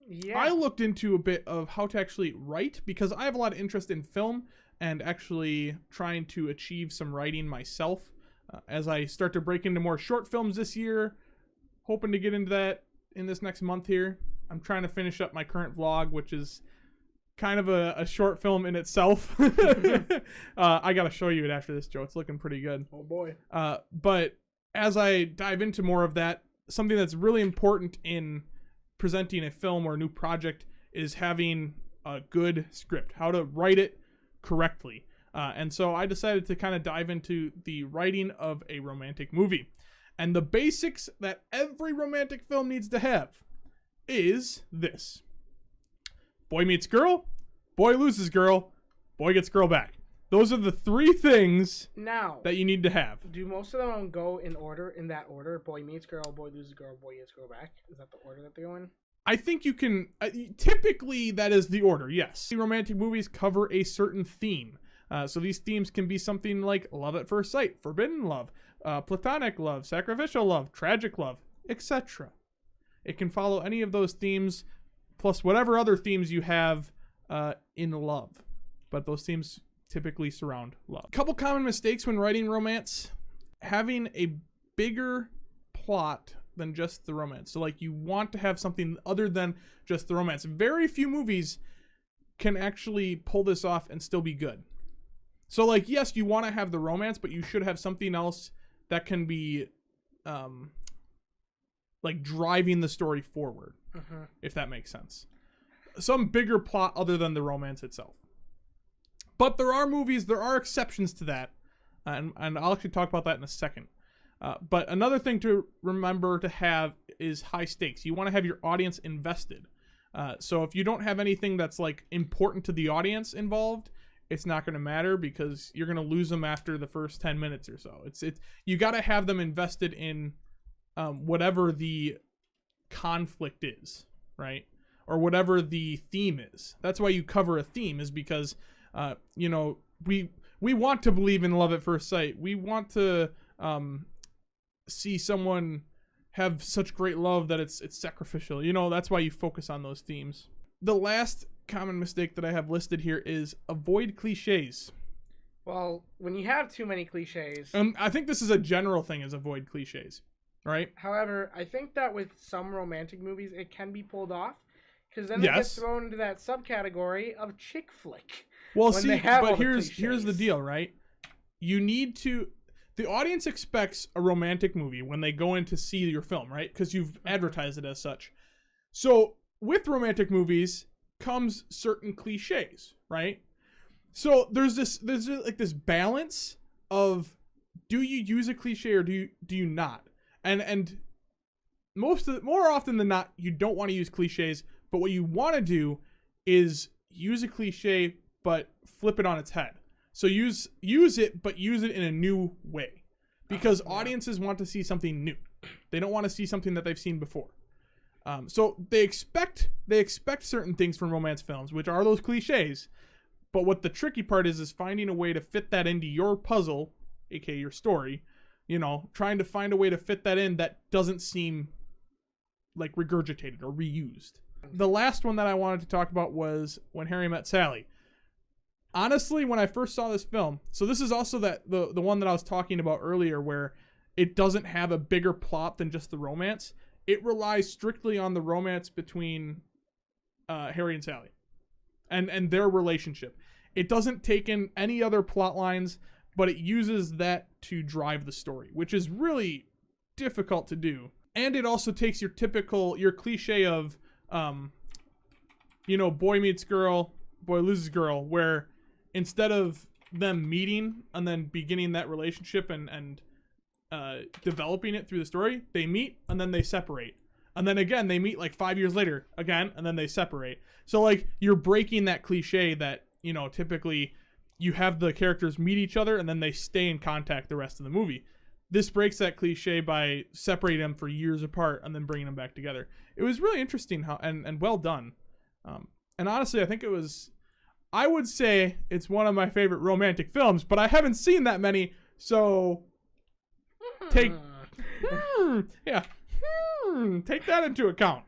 Yeah. I looked into a bit of how to actually write because I have a lot of interest in film and actually trying to achieve some writing myself as I start to break into more short films this year. Hoping to get into that in this next month here. I'm trying to finish up my current vlog, which is kind of a short film in itself. I gotta show you it after this, Joe. It's looking pretty good. Oh boy. But as I dive into more of that, something that's really important in presenting a film or a new project is having a good script, how to write it correctly. And so I decided to kind of dive into the writing of a romantic movie. And the basics that every romantic film needs to have is this. Boy meets girl, boy loses girl, boy gets girl back. Those are the three things now that you need to have. Do most of them go in that order? Boy meets girl, boy loses girl, boy gets girl back? Is that the order that they go in? I think you can, typically that is the order, yes. Romantic movies cover a certain theme. So these themes can be something like love at first sight, forbidden love, platonic love, sacrificial love, tragic love, etc. It can follow any of those themes, plus whatever other themes you have in love. But those themes typically surround love. A couple common mistakes when writing romance: having a bigger plot than just the romance. So like you want to have something other than just the romance. Very few movies can actually pull this off and still be good. So like, yes, you want to have the romance, but you should have something else that can be like driving the story forward, if that makes sense. Some bigger plot other than the romance itself. But there are exceptions to that, and I'll actually talk about that in a second. But another thing to remember to have is high stakes. You want to have your audience invested. So if you don't have anything that's like important to the audience involved, it's not going to matter because you're going to lose them after the first 10 minutes or so. It's you got to have them invested in whatever the conflict is, right? Or whatever the theme is. That's why you cover a theme, is because we want to believe in love at first sight. We want to see someone have such great love that it's sacrificial. That's why you focus on those themes. The last common mistake that I have listed here is avoid cliches. Well, when you have too many cliches... I think this is a general thing, is avoid cliches, right? However, I think that with some romantic movies, it can be pulled off. Because then it gets thrown into that subcategory of chick flick. Well, see, but here's the deal, right? You need to... The audience expects a romantic movie when they go in to see your film, right? Because you've advertised it as such. So with romantic movies comes certain cliches, right? So there's like this balance of, do you use a cliche or do you not? And more often than not, you don't want to use cliches, but what you want to do is use a cliche but flip it on its head. So use it, but use it in a new way, because audiences want to see something new. They don't want to see something that they've seen before. So they expect certain things from romance films, which are those cliches. But what the tricky part is finding a way to fit that into your puzzle, aka your story. Trying to find a way to fit that in that doesn't seem like regurgitated or reused. The last one that I wanted to talk about was When Harry Met Sally. Honestly, when I first saw this film, so this is also the one that I was talking about earlier, where it doesn't have a bigger plot than just the romance. It relies strictly on the romance between Harry and Sally and their relationship. It doesn't take in any other plot lines, but it uses that to drive the story, which is really difficult to do. And it also takes your cliche of, boy meets girl, boy loses girl, where instead of them meeting and then beginning that relationship and developing it through the story, they meet and then they separate. And then again, they meet like 5 years later again, and then they separate. So like, you're breaking that cliche that, typically you have the characters meet each other and then they stay in contact the rest of the movie. This breaks that cliche by separating them for years apart and then bringing them back together. It was really interesting how and well done. And honestly, I would say it's one of my favorite romantic films, but I haven't seen that many, so take that into account.